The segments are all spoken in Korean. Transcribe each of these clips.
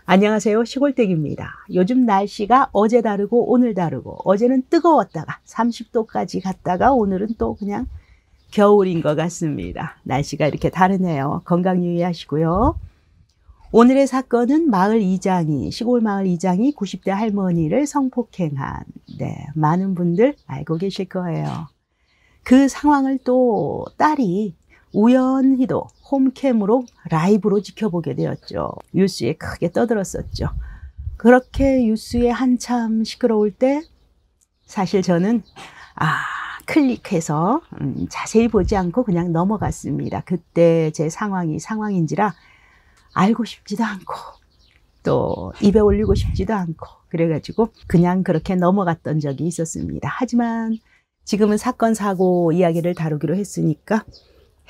안녕하세요. 시골댁입니다. 요즘 날씨가 어제 다르고 오늘 다르고 어제는 뜨거웠다가 30도까지 갔다가 오늘은 또 그냥 겨울인 것 같습니다. 날씨가 이렇게 다르네요. 건강 유의하시고요. 오늘의 사건은 마을 이장이, 시골 마을 이장이 90대 할머니를 성폭행한, 많은 분들 알고 계실 거예요. 그 상황을 또 딸이 우연히도 홈캠으로 라이브로 지켜보게 되었죠. 뉴스에 크게 떠들었었죠. 그렇게 뉴스에 한참 시끄러울 때 사실 저는 클릭해서 자세히 보지 않고 그냥 넘어갔습니다. 그때 제 상황인지라 알고 싶지도 않고 또 입에 올리고 싶지도 않고 그래가지고 그냥 그렇게 넘어갔던 적이 있었습니다. 하지만 지금은 사건 사고 이야기를 다루기로 했으니까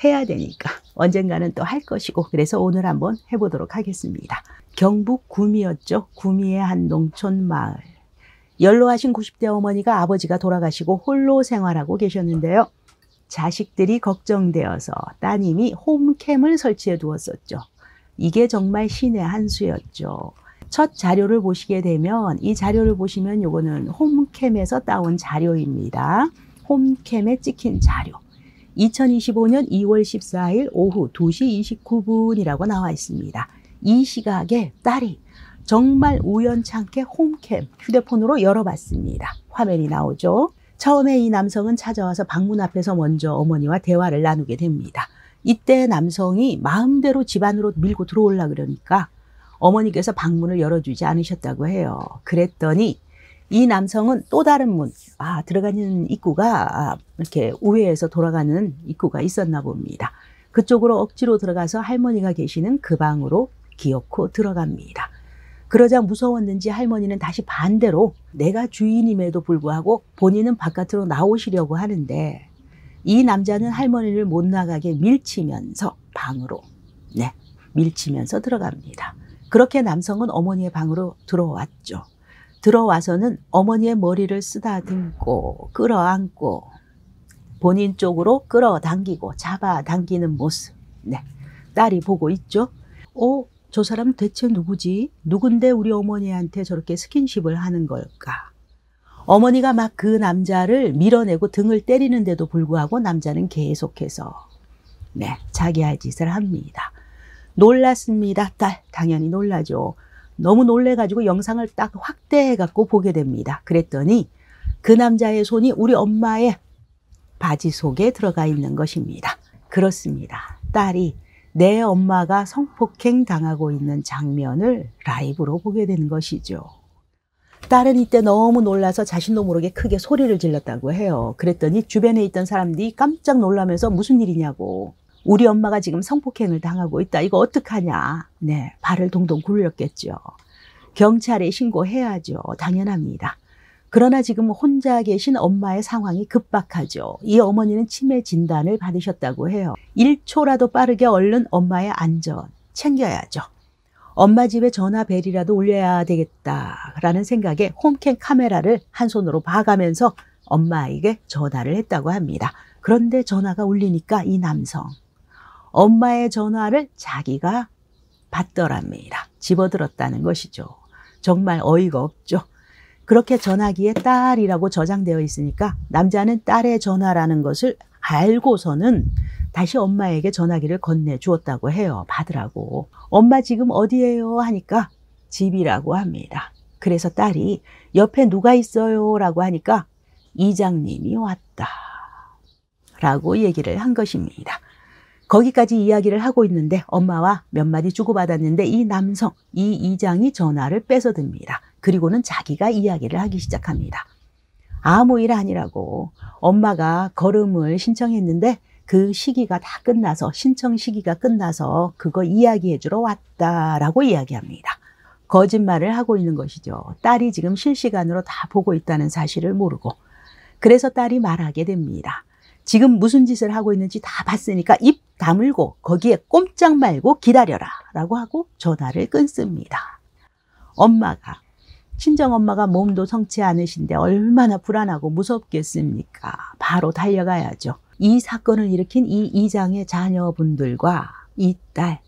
해야 되니까 언젠가는 또 할 것이고 그래서 오늘 한번 해보도록 하겠습니다. 경북 구미였죠. 구미의 한 농촌 마을. 연로하신 90대 어머니가 아버지가 돌아가시고 홀로 생활하고 계셨는데요. 자식들이 걱정되어서 따님이 홈캠을 설치해 두었었죠. 이게 정말 신의 한 수였죠. 첫 자료를 보시게 되면 이 자료를 보시면 요거는 홈캠에서 따온 자료입니다. 홈캠에 찍힌 자료. 2025년 2월 14일 오후 2시 29분이라고 나와 있습니다. 이 시각에 딸이 정말 우연찮게 홈캠 휴대폰으로 열어봤습니다. 화면이 나오죠. 처음에 이 남성은 찾아와서 방문 앞에서 먼저 어머니와 대화를 나누게 됩니다. 이때 남성이 마음대로 집 안으로 밀고 들어오려고 그러니까 어머니께서 방문을 열어주지 않으셨다고 해요. 그랬더니 이 남성은 또 다른 문, 들어가는 입구가 이렇게 우회해서 돌아가는 입구가 있었나 봅니다. 그쪽으로 억지로 들어가서 할머니가 계시는 그 방으로 기어코 들어갑니다. 그러자 무서웠는지 할머니는 다시 반대로 내가 주인임에도 불구하고 본인은 바깥으로 나오시려고 하는데 이 남자는 할머니를 못 나가게 밀치면서 방으로 밀치면서 들어갑니다. 그렇게 남성은 어머니의 방으로 들어왔죠. 들어와서는 어머니의 머리를 쓰다듬고 끌어안고 본인 쪽으로 끌어당기고 잡아당기는 모습. 딸이 보고 있죠. 저 사람 대체 누구지? 누군데 우리 어머니한테 저렇게 스킨십을 하는 걸까? 어머니가 막 그 남자를 밀어내고 등을 때리는데도 불구하고 남자는 계속해서 자기 할 짓을 합니다. 놀랐습니다. 딸 당연히 놀라죠. 너무 놀래가지고 영상을 딱 확대해갖고 보게 됩니다. 그랬더니 그 남자의 손이 우리 엄마의 바지 속에 들어가 있는 것입니다. 그렇습니다. 딸이 내 엄마가 성폭행 당하고 있는 장면을 라이브로 보게 된 것이죠. 딸은 이때 너무 놀라서 자신도 모르게 크게 소리를 질렀다고 해요. 그랬더니 주변에 있던 사람들이 깜짝 놀라면서 무슨 일이냐고. 우리 엄마가 지금 성폭행을 당하고 있다. 이거 어떡하냐. 발을 동동 굴렸겠죠. 경찰에 신고해야죠. 당연합니다. 그러나 지금 혼자 계신 엄마의 상황이 급박하죠. 이 어머니는 치매 진단을 받으셨다고 해요. 1초라도 빠르게 얼른 엄마의 안전 챙겨야죠. 엄마 집에 전화벨이라도 울려야 되겠다라는 생각에 홈캠 카메라를 한 손으로 봐가면서 엄마에게 전화를 했다고 합니다. 그런데 전화가 울리니까 이 남성 엄마의 전화를 자기가 받더랍니다. 집어들었다는 것이죠. 정말 어이가 없죠. 그렇게 전화기에 딸이라고 저장되어 있으니까 남자는 딸의 전화라는 것을 알고서는 다시 엄마에게 전화기를 건네주었다고 해요. 받으라고. 엄마 지금 어디예요? 하니까 집이라고 합니다. 그래서 딸이 옆에 누가 있어요? 라고 하니까 이장님이 왔다 라고 얘기를 한 것입니다. 거기까지 이야기를 하고 있는데 엄마와 몇 마디 주고받았는데 이 남성, 이 이장이 전화를 뺏어듭니다. 그리고는 자기가 이야기를 하기 시작합니다. 아무 일 아니라고 엄마가 걸음을 신청했는데 그 시기가 다 끝나서 신청 시기가 끝나서 그거 이야기해 주러 왔다라고 이야기합니다. 거짓말을 하고 있는 것이죠. 딸이 지금 실시간으로 다 보고 있다는 사실을 모르고 그래서 딸이 말하게 됩니다. 지금 무슨 짓을 하고 있는지 다 봤으니까 입 다물고 거기에 꼼짝 말고 기다려라 라고 하고 전화를 끊습니다. 친정엄마가 몸도 성치 않으신데 얼마나 불안하고 무섭겠습니까? 바로 달려가야죠. 이 사건을 일으킨 이 이장의 자녀분들과 이 딸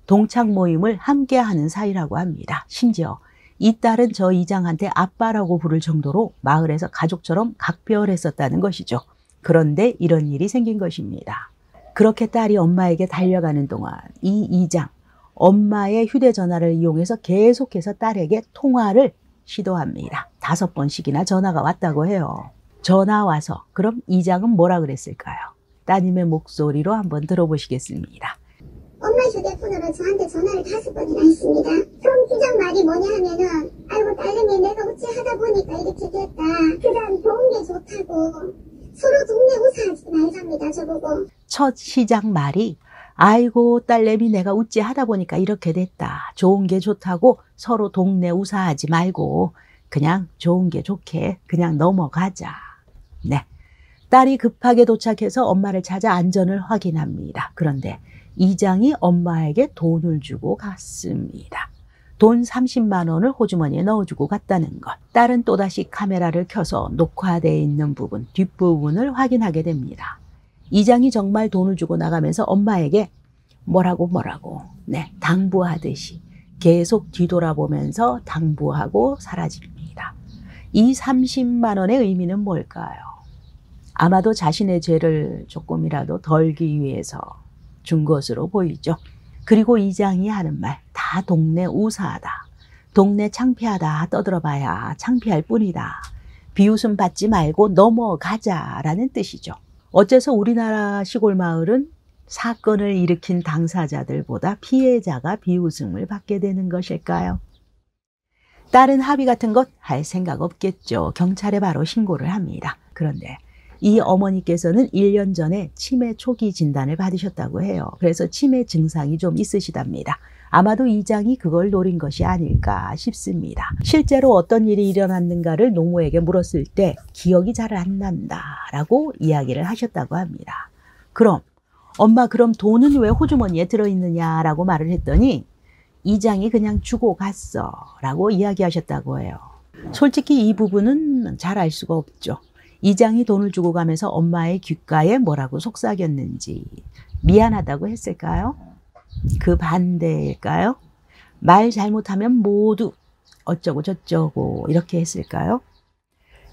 동창 모임을 함께하는 사이라고 합니다. 심지어 이 딸은 저 이장한테 아빠라고 부를 정도로 마을에서 가족처럼 각별했었다는 것이죠. 그런데 이런 일이 생긴 것입니다. 그렇게 딸이 엄마에게 달려가는 동안 이 이장, 엄마의 휴대전화를 이용해서 계속해서 딸에게 통화를 시도합니다. 5번씩이나 전화가 왔다고 해요. 전화 와서 그럼 이장은 뭐라 그랬을까요? 따님의 목소리로 한번 들어보시겠습니다. 엄마 휴대폰으로 저한테 전화를 5번이나 했습니다. 처음 시작 말이 뭐냐 하면은 아이고 딸내미 내가 어찌 하다 보니까 이렇게 됐다. 그다음 좋은 게 좋다고 서로 동네 우사하지 말랍니다. 저보고. 첫 시작 말이 아이고 딸내미 내가 어찌 하다 보니까 이렇게 됐다. 좋은 게 좋다고 서로 동네 우사하지 말고 그냥 좋은 게 좋게 그냥 넘어가자. 네, 딸이 급하게 도착해서 엄마를 찾아 안전을 확인합니다. 그런데 이장이 엄마에게 돈을 주고 갔습니다. 돈 30만 원을 호주머니에 넣어주고 갔다는 것. 딸은 또다시 카메라를 켜서 녹화되어 있는 부분, 뒷부분을 확인하게 됩니다. 이장이 정말 돈을 주고 나가면서 엄마에게 뭐라고 네, 당부하듯이 계속 뒤돌아보면서 당부하고 사라집니다. 이 30만 원의 의미는 뭘까요? 아마도 자신의 죄를 조금이라도 덜기 위해서 준 것으로 보이죠. 그리고 이장이 하는 말, 다 동네 우사하다, 동네 창피하다 떠들어봐야 창피할 뿐이다. 비웃음 받지 말고 넘어가자라는 뜻이죠. 어째서 우리나라 시골 마을은 사건을 일으킨 당사자들보다 피해자가 비웃음을 받게 되는 것일까요? 딸은 합의 같은 것 할 생각 없겠죠. 경찰에 바로 신고를 합니다. 그런데 이 어머니께서는 1년 전에 치매 초기 진단을 받으셨다고 해요. 그래서 치매 증상이 좀 있으시답니다. 아마도 이장이 그걸 노린 것이 아닐까 싶습니다. 실제로 어떤 일이 일어났는가를 노모에게 물었을 때 기억이 잘 안 난다라고 이야기를 하셨다고 합니다. 그럼 엄마 그럼 돈은 왜 호주머니에 들어있느냐라고 말을 했더니 이장이 그냥 주고 갔어 라고 이야기하셨다고 해요. 솔직히 이 부분은 잘 알 수가 없죠. 이장이 돈을 주고 가면서 엄마의 귓가에 뭐라고 속삭였는지 미안하다고 했을까요? 그 반대일까요? 말 잘못하면 모두 어쩌고 저쩌고 이렇게 했을까요?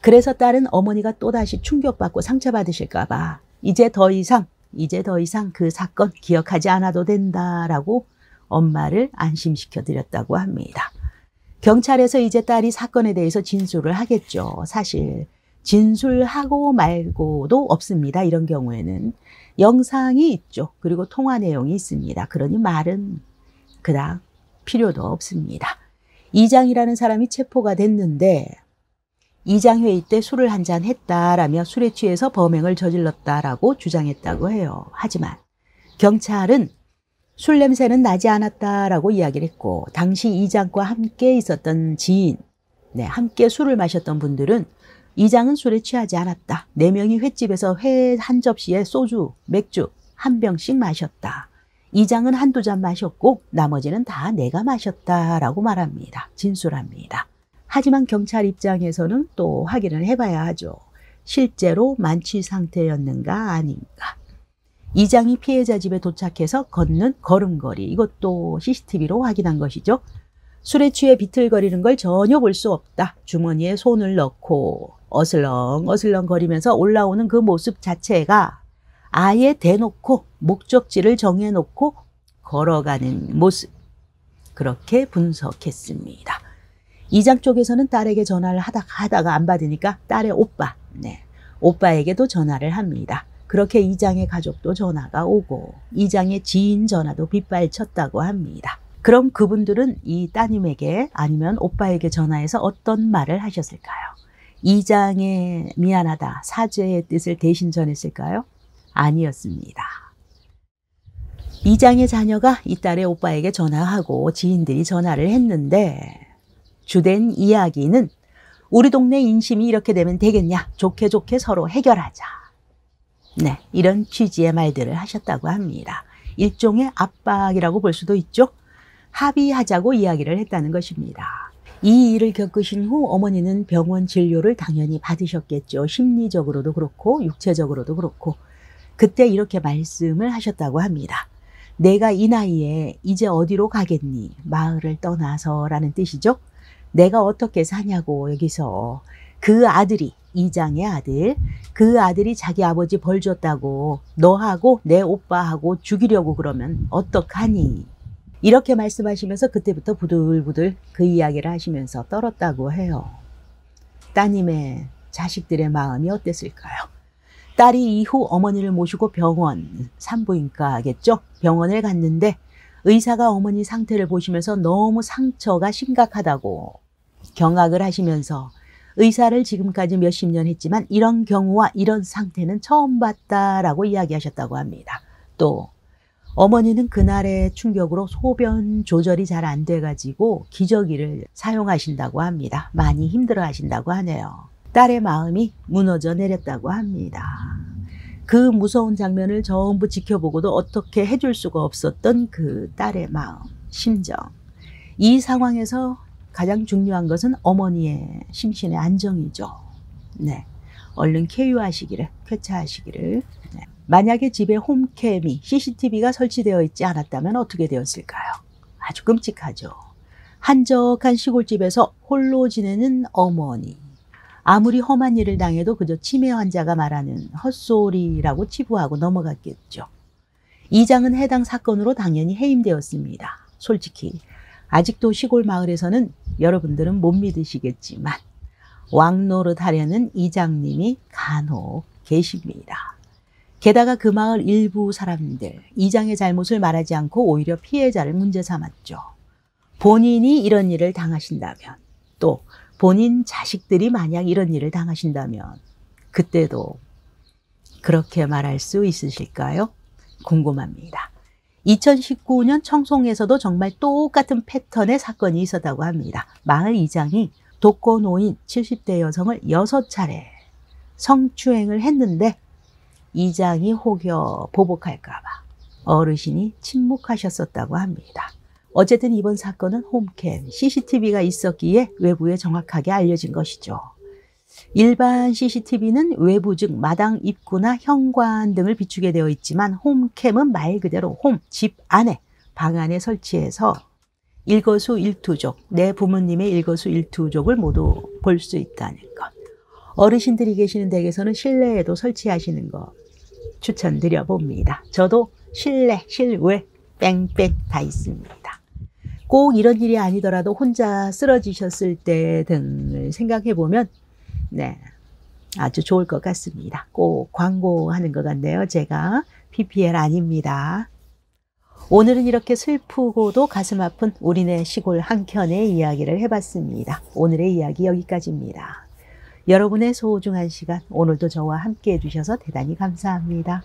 그래서 딸은 어머니가 또다시 충격받고 상처받으실까 봐 이제 더 이상 그 사건 기억하지 않아도 된다라고 엄마를 안심시켜 드렸다고 합니다. 경찰에서 이제 딸이 사건에 대해서 진술을 하겠죠. 사실 진술하고 말고도 없습니다. 이런 경우에는 영상이 있죠. 그리고 통화 내용이 있습니다. 그러니 말은 그닥 필요도 없습니다. 이장이라는 사람이 체포가 됐는데 이장회의 때 술을 한잔 했다라며 술에 취해서 범행을 저질렀다라고 주장했다고 해요. 하지만 경찰은 술 냄새는 나지 않았다라고 이야기를 했고 당시 이장과 함께 있었던 지인, 함께 술을 마셨던 분들은 이장은 술에 취하지 않았다. 4명이 횟집에서 회 한 접시에 소주, 맥주 한 병씩 마셨다. 이장은 한두 잔 마셨고 나머지는 다 내가 마셨다라고 말합니다. 진술합니다. 하지만 경찰 입장에서는 또 확인을 해봐야 하죠. 실제로 만취 상태였는가 아닌가. 이장이 피해자 집에 도착해서 걷는 걸음걸이, 이것도 CCTV로 확인한 것이죠. 술에 취해 비틀거리는 걸 전혀 볼 수 없다. 주머니에 손을 넣고 어슬렁 거리면서 올라오는 그 모습 자체가 아예 대놓고 목적지를 정해놓고 걸어가는 모습, 그렇게 분석했습니다. 이장 쪽에서는 딸에게 전화를 하다가 안 받으니까 딸의 오빠, 오빠에게도 전화를 합니다. 그렇게 이장의 가족도 전화가 오고 이장의 지인 전화도 빗발쳤다고 합니다. 그럼 그분들은 이 따님에게 아니면 오빠에게 전화해서 어떤 말을 하셨을까요? 이장의 미안하다, 사죄의 뜻을 대신 전했을까요? 아니었습니다. 이장의 자녀가 이 딸의 오빠에게 전화하고 지인들이 전화를 했는데 주된 이야기는 우리 동네 인심이 이렇게 되면 되겠냐, 좋게 서로 해결하자. 이런 취지의 말들을 하셨다고 합니다. 일종의 압박이라고 볼 수도 있죠. 합의하자고 이야기를 했다는 것입니다. 이 일을 겪으신 후 어머니는 병원 진료를 당연히 받으셨겠죠. 심리적으로도 그렇고 육체적으로도 그렇고. 그때 이렇게 말씀을 하셨다고 합니다. 내가 이 나이에 이제 어디로 가겠니? 마을을 떠나서 라는 뜻이죠. 내가 어떻게 사냐고. 여기서 그 아들이, 이장의 아들, 그 아들이 자기 아버지 벌 줬다고 너하고 내 오빠하고 죽이려고 그러면 어떡하니? 이렇게 말씀하시면서 그때부터 부들부들 그 이야기를 하시면서 떨었다고 해요. 따님의 자식들의 마음이 어땠을까요? 딸이 이후 어머니를 모시고 병원, 산부인과겠죠? 병원을 갔는데 의사가 어머니 상태를 보시면서 너무 상처가 심각하다고 경악을 하시면서 의사를 지금까지 몇십 년 했지만 이런 경우와 이런 상태는 처음 봤다라고 이야기하셨다고 합니다. 또 어머니는 그날의 충격으로 소변 조절이 잘 안 돼가지고 기저귀를 사용하신다고 합니다. 많이 힘들어 하신다고 하네요. 딸의 마음이 무너져 내렸다고 합니다. 그 무서운 장면을 전부 지켜보고도 어떻게 해줄 수가 없었던 그 딸의 마음, 심정. 이 상황에서 가장 중요한 것은 어머니의 심신의 안정이죠. 네, 얼른 쾌유하시기를, 쾌차하시기를. 네. 만약에 집에 홈캠이, CCTV가 설치되어 있지 않았다면 어떻게 되었을까요? 아주 끔찍하죠. 한적한 시골집에서 홀로 지내는 어머니. 아무리 험한 일을 당해도 그저 치매 환자가 말하는 헛소리라고 치부하고 넘어갔겠죠. 이장은 해당 사건으로 당연히 해임되었습니다. 솔직히 아직도 시골 마을에서는 여러분들은 못 믿으시겠지만 왕노릇 하려는 이장님이 간혹 계십니다. 게다가 그 마을 일부 사람들, 이장의 잘못을 말하지 않고 오히려 피해자를 문제 삼았죠. 본인이 이런 일을 당하신다면, 또 본인 자식들이 만약 이런 일을 당하신다면 그때도 그렇게 말할 수 있으실까요? 궁금합니다. 2019년 청송에서도 정말 똑같은 패턴의 사건이 있었다고 합니다. 마을 이장이 독거노인 70대 여성을 6차례 성추행을 했는데 이장이 혹여 보복할까 봐 어르신이 침묵하셨었다고 합니다. 어쨌든 이번 사건은 홈캠, CCTV가 있었기에 외부에 정확하게 알려진 것이죠. 일반 CCTV는 외부 즉 마당 입구나 현관 등을 비추게 되어 있지만 홈캠은 말 그대로 홈, 집 안에, 방 안에 설치해서 일거수일투족, 내 부모님의 일거수일투족을 모두 볼 수 있다는 것. 어르신들이 계시는 댁에서는 실내에도 설치하시는 것 추천드려 봅니다. 저도 실내, 실외 뺑뺑 다 있습니다. 꼭 이런 일이 아니더라도 혼자 쓰러지셨을 때 등을 생각해 보면 네, 아주 좋을 것 같습니다. 꼭 광고하는 것 같네요. 제가 PPL 아닙니다. 오늘은 이렇게 슬프고도 가슴 아픈 우리네 시골 한켠의 이야기를 해봤습니다. 오늘의 이야기 여기까지입니다. 여러분의 소중한 시간 오늘도 저와 함께 해주셔서 대단히 감사합니다.